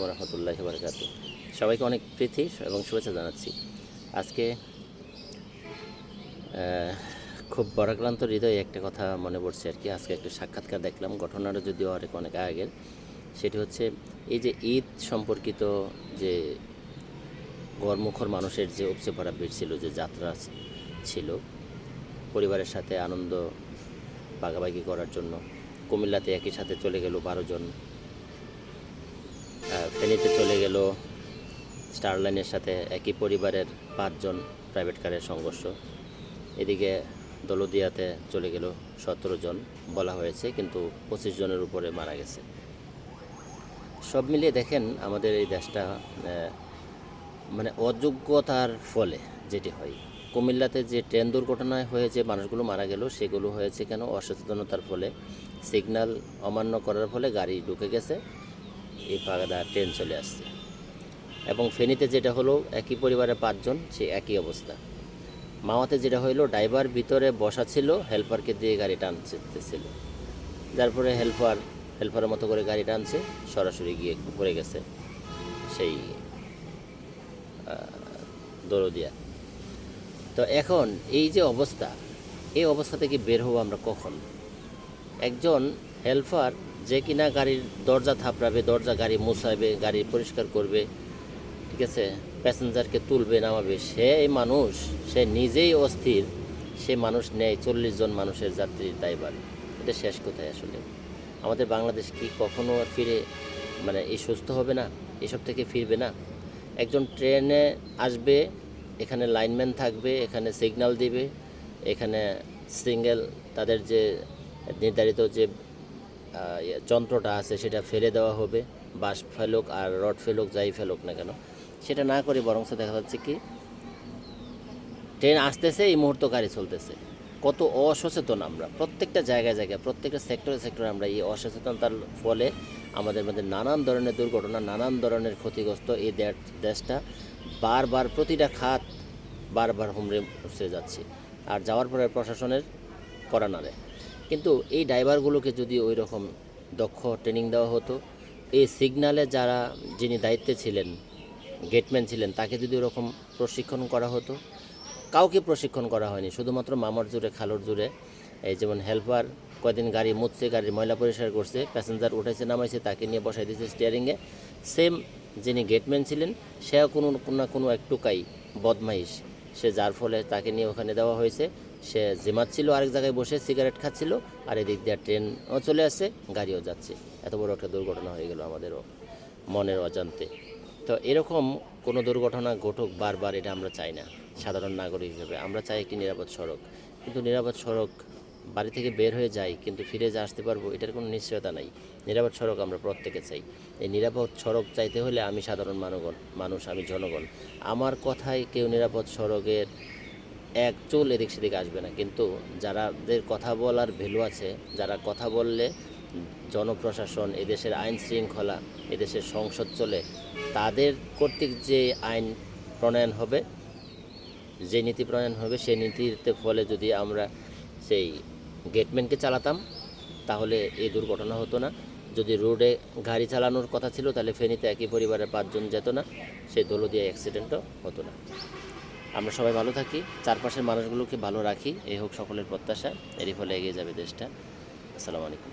রহমতুল্লাহি বারাকাতুহু। সবাইকে অনেক প্রীতি এবং শুভেচ্ছা জানাচ্ছি। আজকে খুব বরাক্রান্ত হৃদয়ে একটা কথা মনে পড়ছে আর কি। আজকে একটা সাক্ষাৎকার দেখলাম, ঘটনাটা যদিও অনেক আগের। সেটি হচ্ছে এই যে ঈদ সম্পর্কিত যে গরমুখর মানুষের যে উপচে পড়া ভিড় ছিল, যে যাত্রা ছিল পরিবারের সাথে আনন্দ ভাগাভাগি করার জন্য। কুমিল্লাতে একই সাথে চলে গেল 12 জন, ফেনীতে চলে গেল স্টারলাইনের সাথে একই পরিবারের 5 জন, প্রাইভেট কারের সংঘর্ষ। এদিকে দৌলতদিয়াতে চলে গেল 17 জন বলা হয়েছে, কিন্তু 25 জনের উপরে মারা গেছে। সব মিলিয়ে দেখেন আমাদের এই দেশটা মানে অযোগ্যতার ফলে যেটি হয়। কুমিল্লাতে যে ট্রেন দুর্ঘটনায় হয়ে যে মানুষগুলো মারা গেল, সেগুলো হয়েছে কেন? অসচেতনতার ফলে। সিগন্যাল অমান্য করার ফলে গাড়ি ঢুকে গেছে, এই ফাঁকা ট্রেন চলে আসছে। এবং ফেনীতে যেটা হলো একই পরিবারের 5 জন, সে একই অবস্থা। মাওয়াতে যেটা হইলো, ড্রাইভার ভিতরে বসা ছিল, হেল্পারকে দিয়ে গাড়ি টানতেছিল, যার পরে হেল্পারের মতো করে গাড়ি টানছে, সরাসরি গিয়ে পড়ে গেছে সেই দৌলতদিয়া। তো এখন এই যে অবস্থা, এই অবস্থা থেকে বের হবো আমরা কখন? একজন হেল্পার যে কিনা গাড়ির দরজা থাপড়াবে, গাড়ি মুছাবে, গাড়ি পরিষ্কার করবে, ঠিক আছে, প্যাসেঞ্জারকে তুলবে নামাবে, সে নিজেই অস্থির। সে মানুষ নেয় 40 জন মানুষের যাত্রীর ড্রাইভার। এটা শেষ কোথায় আসলে? আমাদের বাংলাদেশ কি কখনো আর ফিরে এই সুস্থ হবে না? এসব থেকে ফিরবে না? একজন ট্রেনে আসবে, এখানে লাইনম্যান থাকবে, এখানে সিগন্যাল দিবে, এখানে সিঙ্গেল তাদের যে নির্ধারিত যে যন্ত্রটা আছে সেটা ফেলে দেওয়া হবে, বাঁশ ফেলুক আর রড ফেলুক, যাই ফেলুক না কেন, সেটা না করে বরং দেখা যাচ্ছে কি ট্রেন আসতেছে, এই মুহূর্ত গাড়ি চলতেছে। কত অসচেতন আমরা! প্রত্যেকটা জায়গায় প্রত্যেকটা সেক্টরে আমরা এই অসচেতনতার ফলে আমাদের মধ্যে নানান ধরনের দুর্ঘটনা, নানান ধরনের ক্ষতিগ্রস্ত। এই দেশটা বারবার প্রতিটা খাত বারবার হুমড়ে মুচড়ে যাচ্ছে, আর যাওয়ার পরে প্রশাসনের করা নাড়ে। কিন্তু এই ড্রাইভারগুলোকে যদি ওই রকম দক্ষ ট্রেনিং দেওয়া হতো, এই সিগন্যালে যিনি দায়িত্বে ছিলেন, গেটম্যান ছিলেন, তাকে যদি ওরকম প্রশিক্ষণ করা হতো। কাউকে প্রশিক্ষণ করা হয়নি, শুধুমাত্র মামার জোরে খালোর জোরে। এই যেমন হেল্পার কয়দিন গাড়ি মুছছে, গাড়ির ময়লা পরিষ্কার করছে, প্যাসেঞ্জার উঠেছে নামাইছে, তাকে নিয়ে বসাই দিয়েছে স্টিয়ারিংয়ে। সেম যিনি গেটম্যান ছিলেন, সেও কোনো একটুকাই বদমাইশ, সে যার ফলে তাকে নিয়ে ওখানে দেওয়া হয়েছে। সে জিমাচ্ছিল, আরেক জায়গায় বসে সিগারেট খাচ্ছিল, আর এদিক দিয়ে ট্রেনও চলে আসছে, গাড়িও যাচ্ছে। এত বড় একটা দুর্ঘটনা হয়ে গেল আমাদেরও মনের অজান্তে। তো এরকম কোনো দুর্ঘটনা ঘটুক বারবার, এটা আমরা চাই না। সাধারণ নাগরিক হিসেবে আমরা চাই একটি নিরাপদ সড়ক, কিন্তু নিরাপদ সড়ক বাড়ি থেকে বের হয়ে যায়, কিন্তু ফিরে যে আসতে পারবো এটার কোনো নিশ্চয়তা নাই। নিরাপদ সড়ক আমরা প্রত্যেকে চাই। এই নিরাপদ সড়ক চাইতে হলে আমি সাধারণ মানুষ, আমি জনগণ, আমার কথায় কেউ নিরাপদ সড়কের এক চুল এদিক সেদিক আসবে না। কিন্তু যাদের কথা বলার ভ্যালু আছে, যারা কথা বললে জনপ্রশাসন, এদেশের আইন শৃঙ্খলা, এদেশের সংসদ চলে, তাদের কর্তৃক যে আইন প্রণয়ন হবে, যে নীতি প্রণয়ন হবে, সেই নীতিতে ফলে যদি আমরা সেই গেটম্যানকে চালাতাম, তাহলে এই দুর্ঘটনা হতো না। যদি রোডে গাড়ি চালানোর কথা ছিল, তাহলে ফেনীতে একই পরিবারের 5 জন যেত না, সেই দৌলতদিয়া অ্যাক্সিডেন্টও হতো না। আমরা সবাই ভালো থাকি, চারপাশের মানুষগুলোকে ভালো রাখি, এই হোক সকলের প্রত্যাশা। এরই ফলে এগিয়ে যাবে দেশটা। আসসালামু আলাইকুম।